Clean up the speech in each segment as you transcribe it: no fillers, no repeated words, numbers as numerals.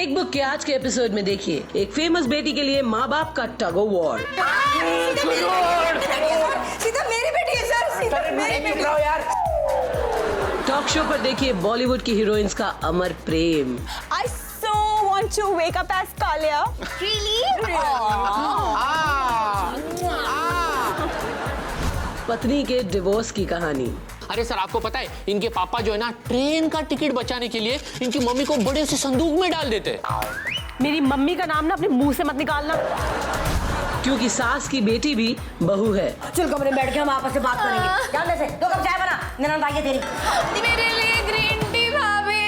Fake book के आज के एपिसोड में देखिए एक फेमस बेटी के लिए माँ बाप का टग ऑफ वॉर। सीधा मेरी बेटी है सर, सीधा मेरी बेटी है यार। टॉक शो पर देखिए बॉलीवुड की हीरोइंस का अमर प्रेम। I so want to wake up as Kalia. Really? पत्नी के डिवोर्स की कहानी। अरे सर, आपको पता है इनके पापा जो है ना, ट्रेन का टिकट बचाने के लिए इनकी मम्मी को बड़े से संदूक में डाल देते। मेरी मम्मी का नाम ना अपने मुंह से मत निकालना, क्योंकि सास की बेटी भी बहू है। चल कमरे में बैठ के हम आपस में बात करेंगे। क्या ले से 2 कप चाय बना, ननद आई है तेरी। मेरे लिए ग्रीन टी भाभी।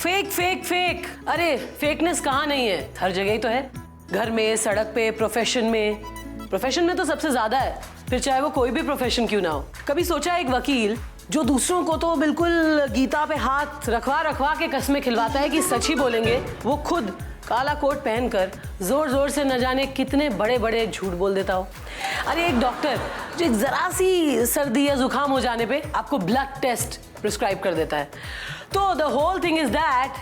Fake fake fake. अरे फेकनेस कहाँ नहीं है, हर जगह ही तो है। घर में, सड़क पे, प्रोफेशन में तो सबसे ज्यादा है, फिर चाहे वो कोई भी प्रोफेशन क्यों ना हो। कभी सोचा एक वकील जो दूसरों को तो बिल्कुल गीता पे हाथ रखवा के कस्में खिलवाता है कि सच ही बोलेंगे, वो खुद काला कोट पहनकर जोर जोर से न जाने कितने बड़े बड़े झूठ बोल देता हो। अरे एक डॉक्टर जो एक जरा सी सर्दी या जुकाम हो जाने पे आपको ब्लड टेस्ट प्रिस्क्राइब कर देता है। तो the whole thing is that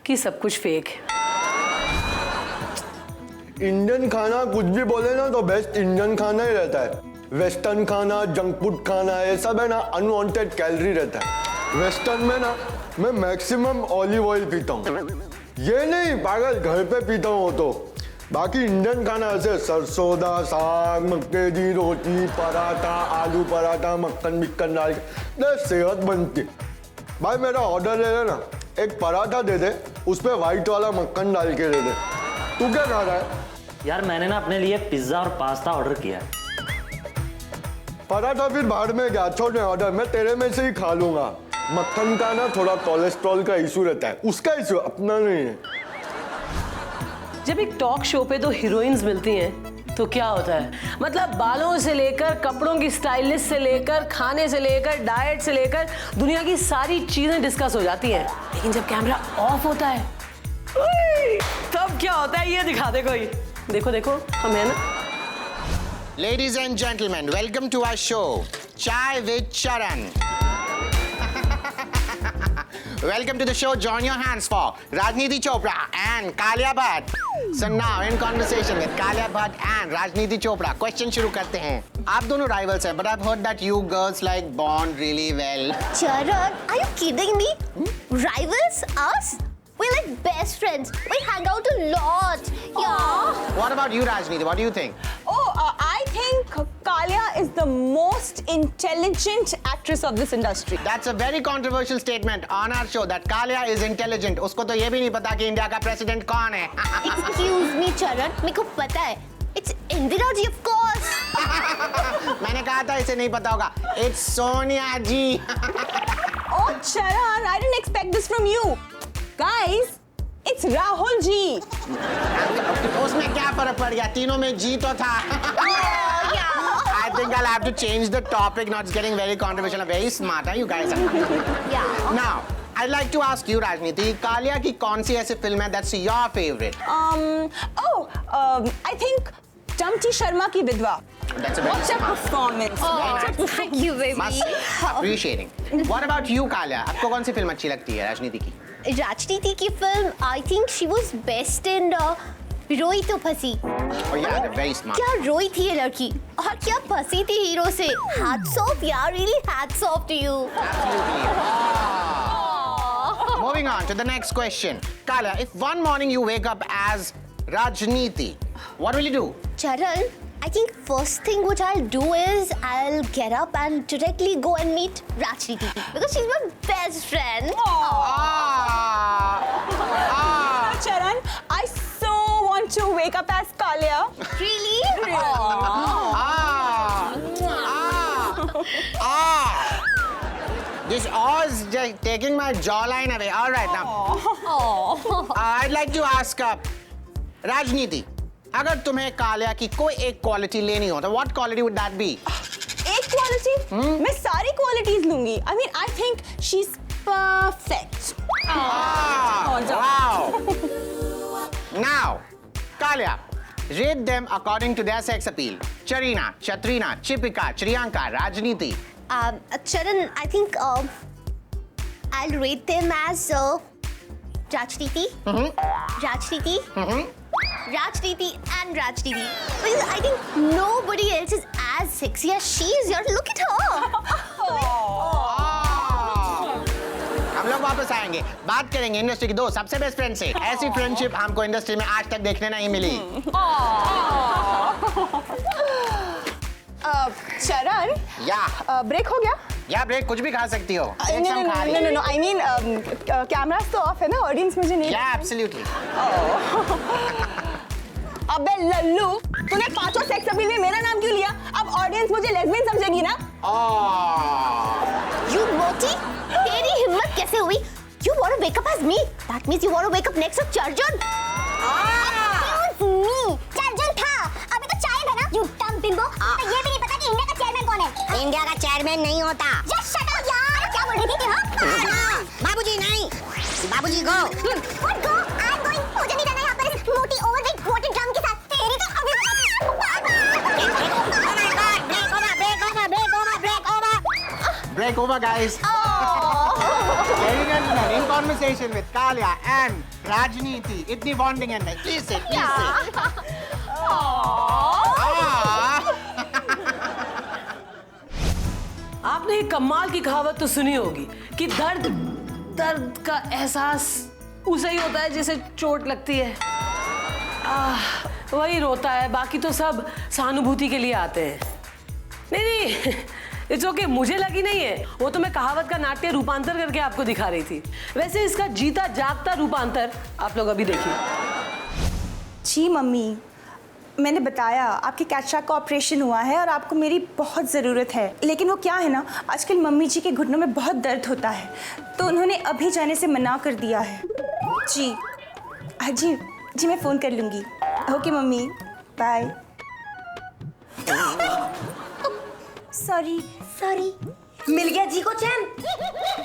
कि सब कुछ फेक है। इंडियन खाना कुछ भी बोले ना तो बेस्ट इंडियन खाना ही रहता है। वेस्टर्न खाना, जंक फूड खाना, ये सब है ना अनवांटेड कैलोरी रहता है। वेस्टर्न में ना मैं मैक्सिमम ऑलिव ऑयल पीता हूँ, ये नहीं पागल घर पे पीता हूँ तो। बाकी इंडियन खाना ऐसे सरसों दा साग, मक्के की रोटी, पराठा, आलू पराठा, मक्खन डाल के सेहत बनती। भाई मेरा ऑर्डर ले लेना, एक पराठा दे दे, उस पर व्हाइट वाला मक्खन डाल के दे दे। तू क्या खा रहा है? यार मैंने ना अपने लिए पिज्जा और पास्ता ऑर्डर किया है। पराठा फिर बाहर में गया, छोड़ ऑर्डर, मैं तेरे में से ही खा लूंगा। मक्खन का ना थोड़ा कोलेस्ट्रॉल का इशू रहता है, उसका इशू अपना नहीं है। जब एक टॉक शो पे दो हीरोइंस मिलती हैं तो क्या होता है, मतलब बालों से लेकर कपड़ों की स्टाइलिस्ट से लेकर खाने से लेकर डाइट से लेकर दुनिया की सारी चीजें डिस्कस हो जाती हैं। लेकिन जब कैमरा ऑफ होता है तब क्या होता है ये दिखा दे कोई। देखो देखो हम है ना। Ladies and gentlemen, welcome to our show, Chai with Charan. Welcome to the show. Join your hands for Rajniti Chopra and Kalia Bhatt. So now in conversation with Kalia Bhatt and Rajniti Chopra, question शुरू करते हैं। आप दोनों rivals हैं, but I've heard that you girls like bond really well. Charan, are you kidding me? Rivals? Us? We're like best friends. We hang out a lot. Yeah. What about you, Rajniti? What do you think? I think Kalia is the most intelligent actress of this industry. That's a very controversial statement on our show that Kalia is intelligent. उसको तो ये भी नहीं पता कि India का president कौन है। Excuse me, Charan. मेरे को पता है. It's Indira ji, of course. मैंने कहा था इसे नहीं पता होगा। It's Sonia ji. Oh, Charan, I didn't expect this from you. Guys, it's Rahul ji. उसमें क्या फर्क पड़ गया? तीनों में जी तो था। I think I'll have to change the topic. Now it's getting very controversial. Very smart, huh? You guys are. Yeah. Now, I'd like to ask you, Rajniti, Kaliya की कौन सी ऐसी फिल्म है that's your favorite? I think Damti Sharma की विधवा. That's a very What's your smart. performance? Oh, thank you, baby. Must appreciating. What about you, Kaliya? आपको कौन सी film अच्छी लगती है राजनीति की? राजनीति की film, I think she was best in रोई तो फंसी। Oh yeah, they're very smart. क्या रोई थी ये लड़की और क्या फंसी थी हीरो से। Hats off, यार, really hats off to you. Moving on to the next question. Kalia, if one morning you wake up as Rajniti, what will you do? Charan, I think first thing which I'll do is I'll get up and directly go and meet Rajniti because she's my best friend. Charan, I so want to wake up as Kalia. Really? This is just taking my jawline away. All right now. I'd like to ask Rajniti, अगर तुम्हें कालिया की कोई एक quality लेनी हो तो what quality would that be? एक quality? मैं सारी क्वालिटीज लूंगी. I mean, I think she's perfect. Wow. Now, Kalia, rate them according to their sex appeal. Charina, Chatrina, Chipika, Chriyanka, Rajniti. Charan, I think I'll rate them as Rajniti. Rajniti. Rajniti and Rajniti. Because I think nobody else is as sexy as she is. Yaar, look at her. हम लोग वापस आएंगे, बात करेंगे industry की दो सबसे best friend से। ऐसी फ्रेंडशिप हमको इंडस्ट्री में आज तक देखने नहीं मिली। चरण, या ब्रेक हो गया? या ब्रेक कुछ भी खा सकती हो। नो, I mean कैमरास तो ऑफ है ना, ऑडियंस मुझे नहीं। या एब्सोल्युटली। अबे लल्लू, तूने पांचों सेक्स अपील में मेरा नाम क्यों लिया? अब ऑडियंस मुझे लेस्बियन समझेगी ना? You naughty! तेरी हिम्मत कैसे हुई? You want to wake up as me? That means you want to wake up next to Charjun. Me, Charjun था. अभी तो चाय बना. You dumb bimbo. ये भी नहीं पता कि इंडिया का चेयरमैन कौन है? इंडिया का चेयरमैन नहीं होता. Just shut up यार. क्या बोल रही थी हाँ? बाबूजी नहीं. बाबूजी go. What go? I'm going. मुझे नहीं रहना यहाँ पर इस मोटी overweight water drum के साथ. तेरी तो अभी. Break over, guys. In conversation with Kalia and Rajniti. इतनी bonding है नहीं. Please sit, please sit. आपने एक कमाल की कहावत तो सुनी होगी कि दर्द का एहसास उसे ही होता है जिसे चोट लगती है। वही रोता है, बाकी तो सब सहानुभूति के लिए आते हैं। नहीं इट्स ओके, मुझे लगी नहीं है, वो तो मैं कहावत का नाट्य रूपांतर करके आपको दिखा रही थी। वैसे इसका जीता जागता रूपांतर आप लोग अभी देखिए। जी मम्मी, मैंने बताया आपके कैटराक्ट का ऑपरेशन हुआ है और आपको मेरी बहुत ज़रूरत है। लेकिन वो क्या है ना, आजकल मम्मी जी के घुटनों में बहुत दर्द होता है, तो उन्होंने अभी जाने से मना कर दिया है। जी हाँ जी मैं फ़ोन कर लूँगी। Okay mummy, bye. सॉरी मिल गया जी को चैन।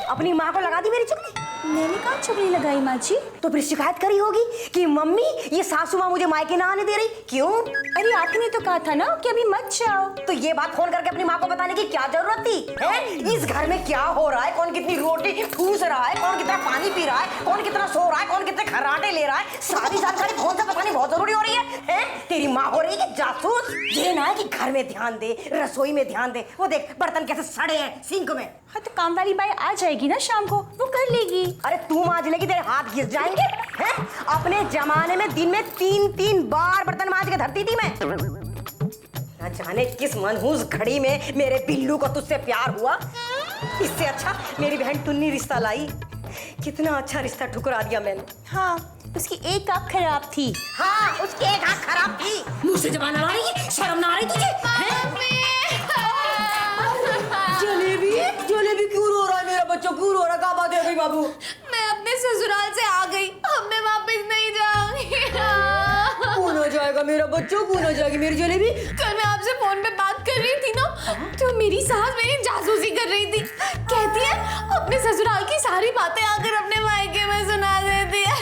अपनी माँ को लगा दी मेरी चुगली। मैंने कहाँ चुगली लगाई माँ जी? तो फिर शिकायत करी होगी कि मम्मी ये सासू माँ मुझे मायके ना आने दे रही। क्यों? अरे आपने तो कहा था ना कि अभी मत जाओ। तो ये बात फोन करके अपनी माँ को बताने की क्या जरूरत थी? हैं? इस घर में क्या हो रहा है, कौन कितनी रोटी ठूस रहा है, कौन कितना पानी पी रहा है, कौन कितना सो रहा है, कौन कितने खर्राटे ले रहा है, सारी जानकारी फोन से बतानी बहुत जरूरी हो रही है। हैं? तेरी माँ हो रही है कि जासूस? ये ना है कि घर में ध्यान दे, रसोई में ध्यान दे। वो देख बर्तन कैसे सड़े हैं सिंक में। हाँ तो काम वाली बाई आ जाएगी ना शाम को, वो कर लेगी। अरे तू मांज लेगी, तेरे हाथ घिस जाएंगे। हैं? अपने जमाने में दिन में 3-3 बार बर्तन मांज के धरती थी मैं। ना जाने किस मनहूस घड़ी में मेरे बिल्लू को तुझसे प्यार हुआ। इससे अच्छा मेरी बहन टुन्नी रिश्ता लाई। कितना अच्छा रिश्ता ठुकरा दिया मैंने। हाँ, उसकी एक आँख खराब थी। हाँ, उसकी एक आँख खराब थी। मुंह से जबान ना आ रही, शर्म ना आ रही तुझे? जलेबी क्यों रो रहा है मेरा बच्चा, क्यों रो रहा? क्या बात है बाबू? मैं अपने ससुराल से आ गई, अब मैं वापस नहीं जाऊंगी। कौन हो जाएगा मेरा बच्चा, कौन हो जाएगी मेरी जलेबी? कल मैं आपसे फोन पे बात कर रही थी ना, तो मेरी सास मेरी जासूसी कर रही थी। कहती है अपने ससुराल की सारी बातें आकर अपने मायके में सुना देती है।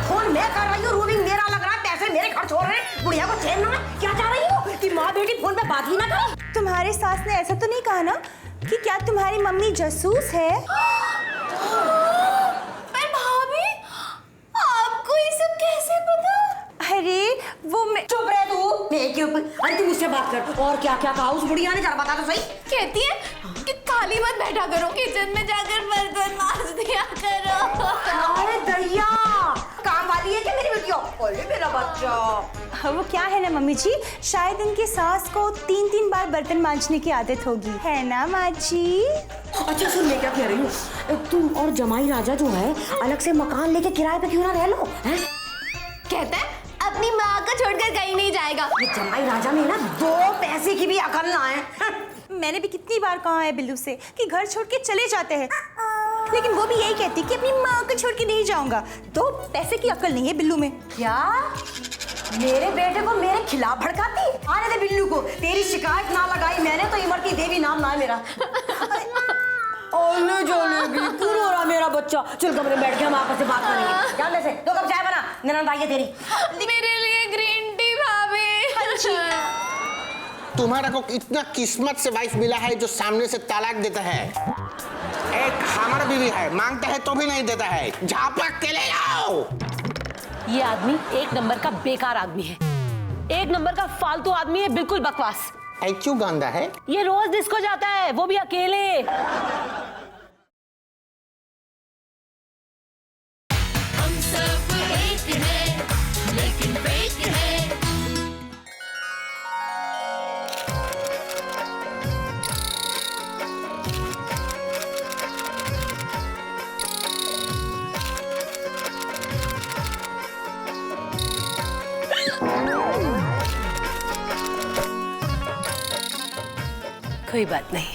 फोन मैं कर रही हूँ, रूबिंग मेरा लग रहा है, पैसे मेरे खर्च हो रहे हैं। बुढ़िया को चैन ना, क्या चाह रही हो कि माँ बेटी फोन पे बात ही ना करे? तुम्हारे सास ने ऐसा तो नहीं कहा ना कि क्या तुम्हारी मम्मी जासूस है? पर भाभी, आपको ये सब कैसे पता? अरे वो मैं चुप रहे तू। मैं क्यों? अरे तू मुझसे बात कर। और क्या क्या कहा उस बुढ़िया ने, जरा बता तो सही। कहती है कि खाली मत बैठा करो, किचन में जाकर बर्तन मांज दिया करो। अरे दरिया, काम वाली है क्या मेरी बेटियों? ओले मेरा बच्चा। वो क्या है ना मम्मी जी, शायद इनकी सास को 3-3 बार बर्तन मांजने की आदत होगी, है ना माँ जी? अच्छा सुन, मैं क्या कह रही हूँ, तुम और जमाई राजा जो है अलग से मकान लेके किराए पे क्यों ना रह लो? हैं? कहता है अपनी माँ को छोड़कर कहीं नहीं जाएगा। ये जमाई राजा में ना 2 पैसे की भी अकल ना है। मैंने भी कितनी बार कहा है बिल्लू से कि घर छोड़ के चले जाते हैं, लेकिन वो भी यही कहती कि अपनी माँ को छोड़ के नहीं जाऊंगा। 2 पैसे की अकल नहीं है बिल्लू में। क्या मेरे बेटे को मेरे खिलाफ भड़काती? आने दे बिल्लू को, तेरी शिकायत ना लगाई मैंने तो इमरती देवी नाम ना है मेरा। ओले जलेबी, क्यों रो रहा मेरा बच्चा? चल कमरे में बैठ के हम आपस में बात करेंगे। जान से 2 कप चाय बना, ननद आई है तेरी। मेरे लिए ग्रीन टी भाभी। तुम्हारा को इतना किस्मत से वाइफ मिला है जो सामने से तलाक देता है। एक हमारा बीवी है, मांगता है तो भी नहीं देता है, झापक के ले जाओ। ये आदमी एक नंबर का बेकार आदमी है, एक नंबर का फालतू आदमी है, बिल्कुल बकवास। ऐ क्यों गंदा है? ये रोज डिस्को जाता है, वो भी अकेले। हम सब एक हैं, लेकिन फेक हैं। कोई बात नहीं।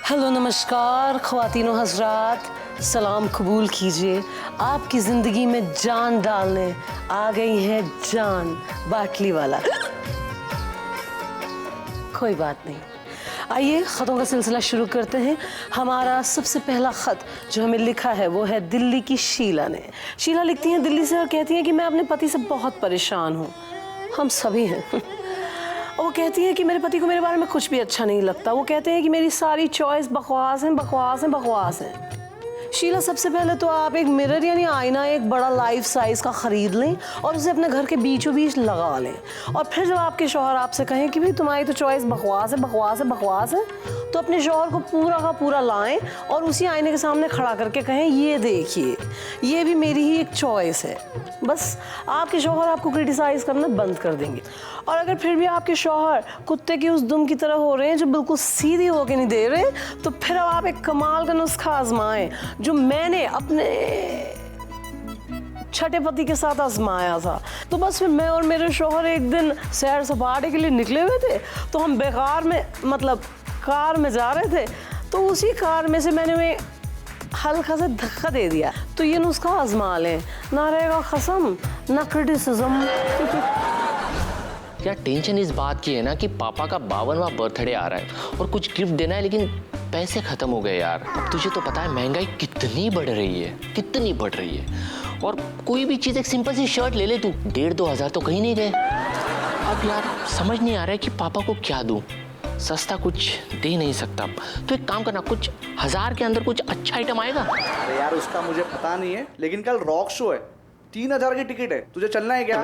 हेलो, नमस्कार ख्वातीनो हजरात, सलाम कबूल कीजिए। आपकी जिंदगी में जान डालने आ गई है जान बाटली वाला। कोई बात नहीं, आइए खतों का सिलसिला शुरू करते हैं। हमारा सबसे पहला खत जो हमें लिखा है वो है दिल्ली की शीला ने। शीला लिखती हैं दिल्ली से और कहती हैं कि मैं अपने पति से बहुत परेशान हूँ। हम सभी हैं। और वो कहती है कि मेरे पति को मेरे बारे में कुछ भी अच्छा नहीं लगता। वो कहते हैं कि मेरी सारी चॉइस बकवास है, बकवास है, बकवास है। शीला, सबसे पहले तो आप एक मिरर यानी आईना एक बड़ा लाइफ साइज का खरीद लें और उसे अपने घर के बीचों बीच लगा लें। और फिर जब आपके शौहर आपसे कहें कि भाई तुम्हारी तो चॉइस बकवास है, बकवास है, बकवास है, तो अपने शौहर को पूरा का पूरा लाएं और उसी आईने के सामने खड़ा करके कहें ये देखिए, ये भी मेरी ही एक चॉइस है। बस आपके शौहर आपको क्रिटिसाइज करना बंद कर देंगे। और अगर फिर भी आपके शौहर कुत्ते की उस दुम की तरह हो रहे हैं जो बिल्कुल सीधी होके नहीं दे रहे, तो फिर अब आप एक कमाल का नुस्खा आजमाएं जो मैंने अपने छठे पति के साथ आजमाया था। तो बस फिर मैं और मेरे शौहर एक दिन सैर सपाटे के लिए निकले हुए थे, तो हम बेकार में मतलब कार में जा रहे थे, तो उसी कार में से मैंने हल्का सा धक्का दे दिया। तो ये नुस्खा आजमा लें, ना रहेगा खसम ना क्रिटिसिज्म। यार टेंशन इस बात की है ना कि पापा का 52वां बर्थडे आ रहा है और कुछ गिफ्ट देना है, लेकिन पैसे खत्म हो गए यार। अब तुझे तो पता है महंगाई कितनी बढ़ रही है, कितनी बढ़ रही है। और कोई भी चीज़, एक सिंपल सी शर्ट ले ले तू, 1,500-2 हज़ार तो कहीं नहीं गए। अब यार समझ नहीं आ रहा है कि पापा को क्या दूं। सस्ता कुछ दे नहीं सकता। तो एक काम करना, कुछ 1000 के अंदर कुछ अच्छा आइटम आएगा। अरे यार उसका मुझे पता नहीं है, लेकिन कल रॉक शो है, 3000 की टिकट है, तुझे चलना है क्या?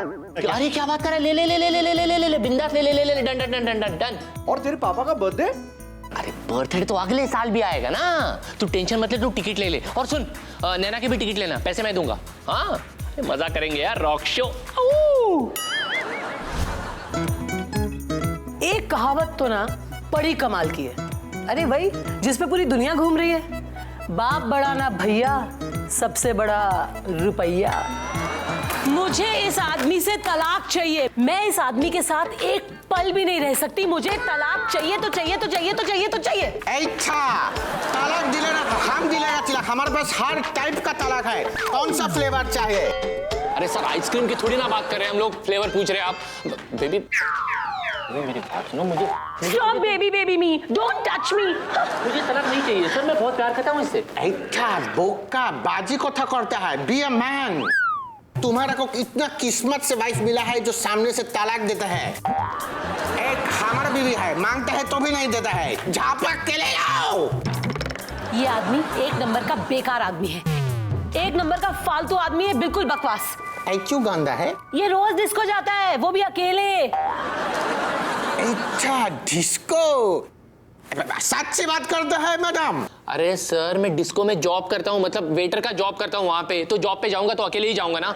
अरे क्या बात कर रहा है, ले ले ले ले ले ले ले ले ले ले बिंदास ले ले ले ले done done done done done done. और तेरे पापा का बर्थडे? अरे बर्थडे तो अगले साल भी आएगा ना, तू टेंशन मत ले, तू टिकट ले ले। और सुन, नैना की भी टिकट लेना, पैसे मैं दूंगा। हाँ मजा करेंगे यार, रॉक शो। एक कहावत तो ना बड़ी कमाल की है। अरे भाई, जिस पे पूरी दुनिया घूम रही है, बाप बड़ा ना भैया, सबसे बड़ा रुपया। मुझे इस आदमी से तलाक चाहिए। मैं इस आदमी के साथ एक पल भी नहीं रह सकती। मुझे तलाक चाहिए तो चाहिए तो चाहिए तो चाहिए तो चाहिए। अच्छा, तलाक दिलेगा तो हम दिलेगा तलाक। हमारे पास हर टाइप का तलाक है। कौन सा फ्लेवर चाहिए? अरे सर, आइसक्रीम की थोड़ी ना बात कर रहे हैं हम लोग, फ्लेवर पूछ रहे हैं आप। बेबी मेरी बात सुनो, मुझे Stop baby baby me, don't touch me। मुझे तलाक नहीं चाहिए सर, मैं बहुत प्यार करता हूँ इससे। अच्छा बोका बाजी को था करता है, बी अ मैन। तुम्हारा को इतना किस्मत से वाइफ मिला है जो सामने से तलाक देता है। एक हमारा बीवी है, मांगता है तो भी नहीं देता है, झापक के ले जाओ। ये आदमी एक नंबर का बेकार आदमी है, एक नंबर का फालतू आदमी है, बिल्कुल बकवास। ऐ क्यों गंदा है? ये रोज डिस्को जाता है, वो भी अकेले। अच्छा डिस्को, सच्ची बात करता है मैडम? अरे सर, मैं डिस्को में जॉब करता हूँ, मतलब वेटर का जॉब करता हूँ वहाँ पे। तो जॉब पे जाऊंगा तो अकेले ही जाऊंगा ना।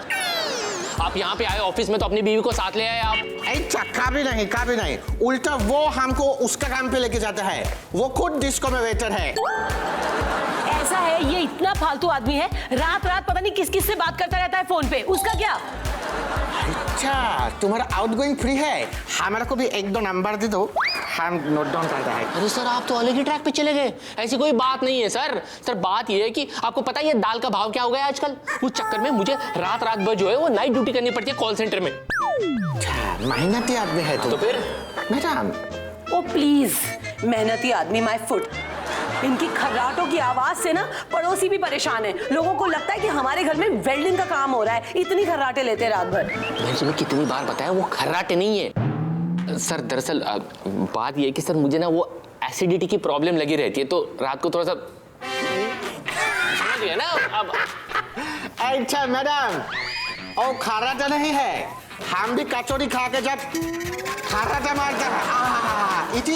आप यहाँ पे आए ऑफिस में तो अपनी बीवी को साथ ले आए आप। अच्छा कभी नहीं, उल्टा वो हमको उसका काम पे लेके जाता है। वो खुद डिस्को में वेटर है। ऐसा है, ये इतना फालतू आदमी है, रात रात पता नहीं किस किस से बात करता रहता है फोन पे। उसका क्या? अच्छा, तुम्हारा आउटगोइंग फ्री है, हमारा को भी 1-2 नंबर दे दो, हम नोट डाउन करता है। अरे सर, आप तो अलग ही ट्रैक पे चले गए। ऐसी कोई बात नहीं है सर। सर बात ये है कि आपको पता है ये दाल का भाव क्या हो गया आजकल। उस चक्कर में मुझे रात भर जो है वो नाइट ड्यूटी करनी पड़ती है कॉल सेंटर में। अच्छा, मेहनती आदमी है तो फिर मैडम। ओ प्लीज, मेहनती आदमी माय फुट। इनकी खर्राटों की आवाज से ना पड़ोसी भी परेशान है। लोगों को लगता है कि हमारे घर में वेल्डिंग का काम हो रहा है, इतनी खर्राटे लेते हैं रात भर। मैंने तुम्हें कितनी बार बताया वो खर्राटे नहीं है सर। दरअसल बात ये है कि सर मुझे ना वो एसिडिटी की प्रॉब्लम लगी रहती है, तो रात को थोड़ा सा समझ गया ना अब। अच्छा मैडम, और खर्राटा नहीं है, हम भी कचौड़ी खा के जब खर्राटा मारते हैं, it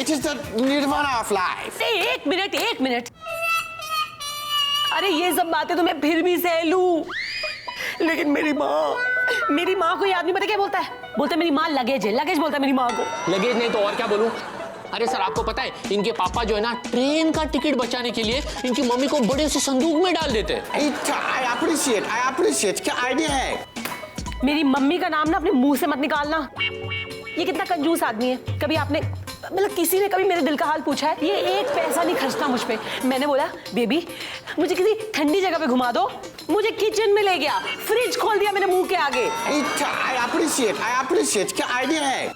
is the nirvana of life. एक मिनट, अरे ये सब बातें तो मैं फिर भी सह लूं, लेकिन मेरी माँ को ये आदमी पता क्या बोलता है? बोलता है मेरी माँ लगेज बोलता है मेरी माँ को। लगेज नहीं तो और क्या बोलूं? अरे सर आपको पता है इनके पापा जो है ना ट्रेन का टिकट बचाने के लिए इनकी मम्मी को बड़े से संदूक में डाल देते हैं। आई अप्रिशिएट, क्या आइडिया है? मेरी मम्मी का नाम ना अपने मुंह से मत निकालना। ये कितना कंजूस आदमी है। कभी आपने मतलब किसी ने कभी मेरे दिल का हाल पूछा है? ये एक पैसा नहीं खर्चता मुझ पे। मैंने बोला बेबी मुझे किसी ठंडी जगह पे घुमा दो, मुझे किचन में ले गया, फ्रिज खोल दिया मेरे मुंह के आगे। आई अप्रिशिएट, क्या आइडिया है?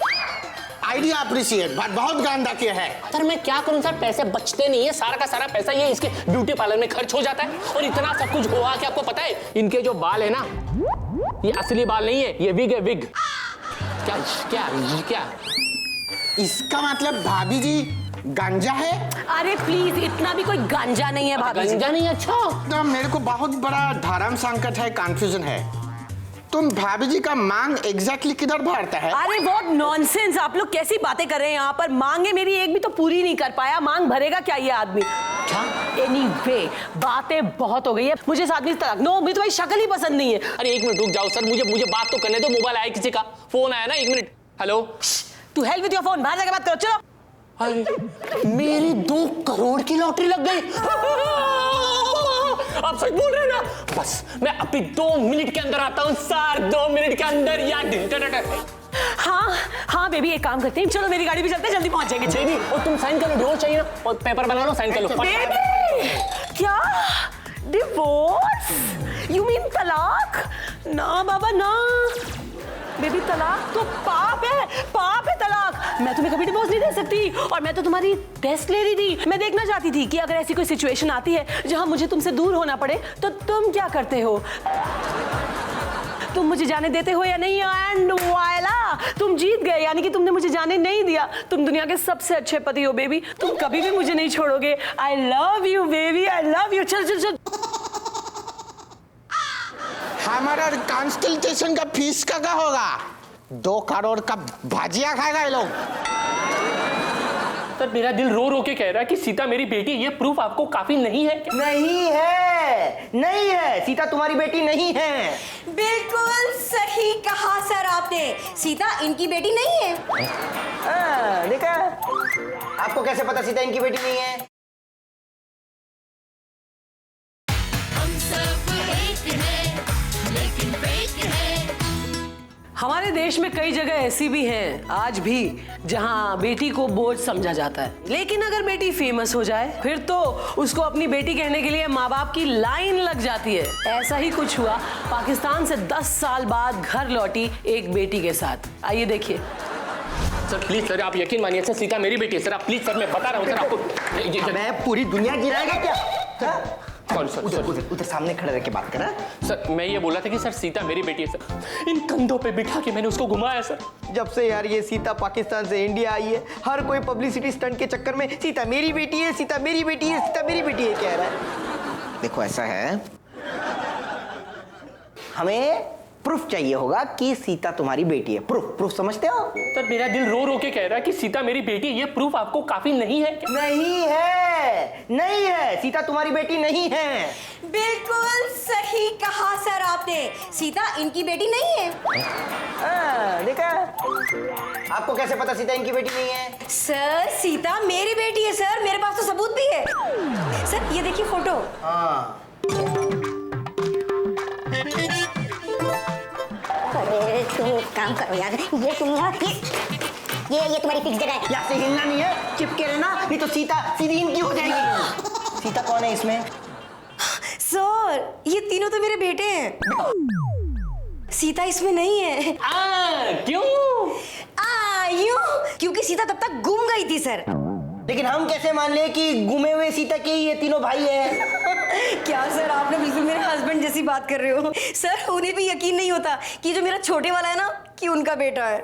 आइडिया अप्रिशिएट, बहुत गंदा किया है। सर मैं क्या करूं सर, पैसे बचते नहीं है, सारा का सारा पैसा ये इसके ब्यूटी पार्लर में खर्च हो जाता है। और इतना सब कुछ हुआ कि आपको पता है इनके जो बाल है ना, ये असली बाल नहीं है, ये विग है, विग। क्या इसका मतलब भाभी जी गांजा है? अरे प्लीज, इतना भी कोई गांजा नहीं है भाभी। गांजा नहीं? अच्छा तो मेरे को बहुत बड़ा धर्म संकट है, कंफ्यूजन है। तुम भाभी जी का मांग एग्जैक्टली किधर भरता है? अरे व्हाट नॉनसेंस, आप लोग कैसी बातें कर रहे हैं यहाँ पर? मांगे मेरी एक भी तो पूरी नहीं कर पाया, मांग भरेगा क्या ये आदमी? एनीवे, बातें बहुत हो गई है, मुझे इस आदमी से तलाक। नो, मुझे तुम्हारी शक्ल ही पसंद नहीं है। अरे एक मिनट रुक जाओ सर, मुझे बात तो करने दो। मोबाइल आया किसी का, फोन आया ना, एक minute. Hello, to hell with your phone, बाहर जाके बात करो, चलो। अरे मेरी 2 करोड़ की लॉटरी लग गई। आप सच बोल रहे हैं ना? बस मैं अभी 2 मिनट के अंदर आता हूँ सर, 2 मिनट के अंदर। यार हाँ बेबी, एक काम करते हैं, चलो मेरी गाड़ी भी चलते हैं, जल्दी पहुंच जाएंगे। बेबी, और तुम साइन कर लो, डिवोर्स चाहिए ना, और पेपर बना लो, साइन कर लो। बेबी, क्या डिवोर्स? यू मीन तलाक? ना बाबा ना बेबी, तलाक तो पाप है तलाक। मैं तुम्हें कभी डिवोर्स नहीं दे सकती, और मैं तो तुम्हारी टेस्ट ले रही थी। मैं देखना चाहती थी कि अगर ऐसी कोई सिचुएशन आती है जहां मुझे तुमसे दूर होना पड़े तो तुम क्या करते हो, तुम मुझे जाने देते हो या नहीं? एंड वायला, तुम जीत गए, यानी कि तुमने मुझे जाने नहीं दिया। तुम दुनिया के सबसे अच्छे पति हो बेबी, तुम कभी भी मुझे नहीं छोड़ोगे। I love you baby, I love you. चल। हमारा कंसल्टेशन का फीस का होगा? 2 करोड़ का भाजिया खाएगा ये लोग। सर मेरा दिल रो के कह रहा है कि सीता मेरी बेटी, ये प्रूफ आपको काफी नहीं है? नहीं है, सीता तुम्हारी बेटी नहीं है। बिल्कुल सही कहा सर आपने, सीता इनकी बेटी नहीं है। देखा? आपको कैसे पता सीता इनकी बेटी नहीं है? हमारे देश में कई जगह ऐसी भी हैं आज भी जहां बेटी को बोझ समझा जाता है, लेकिन अगर बेटी फेमस हो जाए फिर तो उसको अपनी बेटी कहने के लिए माँ बाप की लाइन लग जाती है। ऐसा ही कुछ हुआ पाकिस्तान से 10 साल बाद घर लौटी एक बेटी के साथ। आइए देखिए। सर प्लीज सर, आप यकीन मानिए सर, सीता मेरी बेटी है सर। आप प्लीज सर, मैं बता रहा हूँ सर आपको। मैं पूरी दुनिया गिराएगा क्या? सर उधर सामने खड़े रह के बात करा। सर मैं ये बोला था कि सर सीता मेरी बेटी है सर। इन कंधों पे बिठा के मैंने उसको घुमाया सर। जब से यार ये सीता पाकिस्तान से इंडिया आई है, हर कोई पब्लिसिटी स्टंट के चक्कर में सीता मेरी बेटी है, सीता मेरी बेटी है, सीता मेरी बेटी है कह रहा है। देखो ऐसा है, हमें प्रूफ चाहिए होगा कि सीता तुम्हारी बेटी है। प्रूफ समझते हो? सर मेरा दिल रो के कह रहा है कि सीता मेरी बेटी, ये प्रूफ आपको काफी नहीं है? नहीं है, सीता तुम्हारी बेटी नहीं है। बिल्कुल सही कहा सर आपने, सीता इनकी बेटी नहीं है। देखा? आपको कैसे पता सीता इनकी बेटी नहीं है? सर सीता मेरी बेटी है सर, मेरे पास तो सबूत भी है। सर ये देखिए फोटो। हाँ। अरे तुम एक काम करो यार, ये तुम्हारी फिक्स जगह है। यहाँ से हिलना नहीं है, चिपके रहना, नहीं तो सीता सीधी इनकी हो जाएगी। सीता कौन है इसमें? सर ये तीनों तो मेरे बेटे हैं, सीता इसमें नहीं है। क्यों? यूं क्योंकि सीता तब तक गुम गई थी सर। लेकिन हम कैसे मान ले कि गुमे हुए सीता के ही ये तीनों भाई हैं? क्या सर, आपने बिल्कुल मेरे हस्बैंड जैसी बात कर रहे हो। सर उन्हें भी यकीन नहीं होता कि जो मेरा छोटे वाला है ना, कि उनका बेटा है।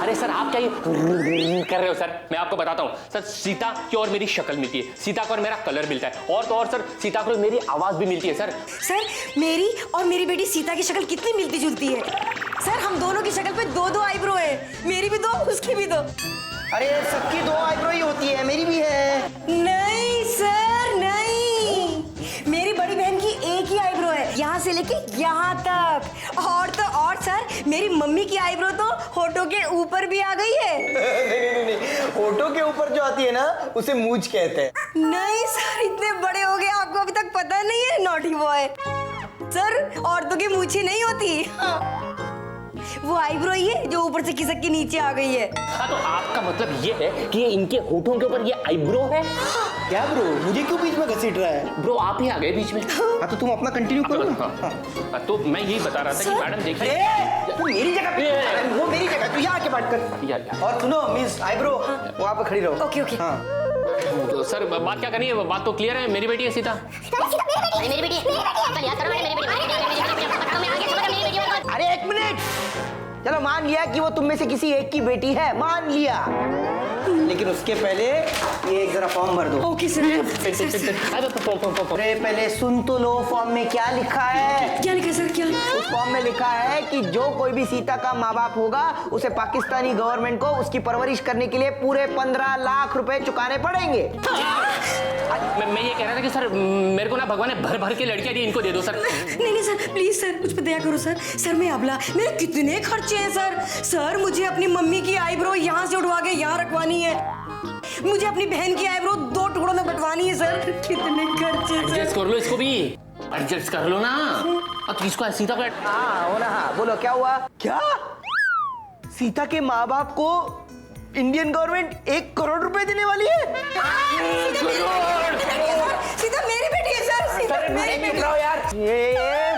अरे सर आप क्या ये कर रहे हो सर? मैं आपको बताता हूँ सर, सीता की और मेरी शक्ल मिलती है, सीता को और मेरा कलर मिलता है, और तो और सर सीता को मेरी आवाज भी मिलती है सर। सर मेरी और मेरी बेटी सीता की शक्ल कितनी मिलती जुलती है। सर हम दोनों की शक्ल पे दो आईब्रो है, मेरी भी 2, उसकी भी 2। अरे सबकी 2 आईब्रो ही होती है, मेरी भी है। नहीं सर नहीं, मेरी बड़ी बहन की एक ही आईब्रो है, यहाँ से लेके यहाँ तक। और तो और सर मेरी मम्मी की आईब्रो तो होठों के ऊपर भी आ गई है। नहीं, होठों के ऊपर जो आती है ना, उसे मूंछ कहते हैं। नहीं सर, इतने बड़े हो गए आपको अभी तक पता नहीं है, नॉटी बॉय। सर औरतों की मूंछें नहीं होती, हाँ। वो आईब्रो ही है जो ऊपर से खिसक के नीचे आ गई है। हाँ तो आपका मतलब ये है कि ये इनके होठों के ऊपर ये आईब्रो है? क्या ब्रो, मुझे क्यों बीच में घसीट रहा है? ब्रो आप ही आ गए बीच में। हाँ तो तुम अपना कंटिन्यू करो ना। हाँ। तो मैं यही बता रहा था कि मैडम देखिए, तू मेरी जगह पे, वो मेरी जगह, तू यहाँ आके बात कर। और सुनो मिस आईब्रो, वहाँ पे खड़ी रहो। Okay okay. हाँ तो सर बात क्या करनी है? बात तो क्लियर है, मेरी बेटी है सीता। मेरी बेटी अरे एक मिनट, चलो मान लिया कि वो तुम में से किसी एक की बेटी है, मान लिया, लेकिन उसके पहले ये एक जरा फॉर्म भर दो। Okay sir. अरे पहले सुन तो लो, फॉर्म में क्या लिखा है? क्या लिखा सर, क्या? उस फॉर्म में लिखा है कि जो कोई भी सीता का माँ बाप होगा उसे पाकिस्तानी गवर्नमेंट को उसकी परवरिश करने के लिए पूरे 15 लाख रुपए चुकाने पड़ेंगे। मैं ये कह रहा था कि सर मेरे को ना भगवान ने भर भर के लड़कियां दी, इनको दे दो सर। नहीं सर प्लीज सर, मुझ पे दया करो सर। सर मैं अबला, मेरे कितने खर्चे हैं सर। सर मुझे अपनी मम्मी की आईब्रो यहाँ से उठवा के यहाँ रखवानी है, मुझे अपनी बहन की आईब्रो 2 टुकड़ों में बंटवानी है सर। कितने खर्चे सर। एडजस्ट कर लो इसको भी, एडजस्ट कर लो ना। अब किसको सीता को? हाँ हो ना, हाँ बोलो क्या हुआ? क्या सीता के माँ बाप को इंडियन गवर्नमेंट 1 करोड़ रुपए देने वाली है? सीता मेरी बेटी है सर, सीता मेरी बेटी है। ये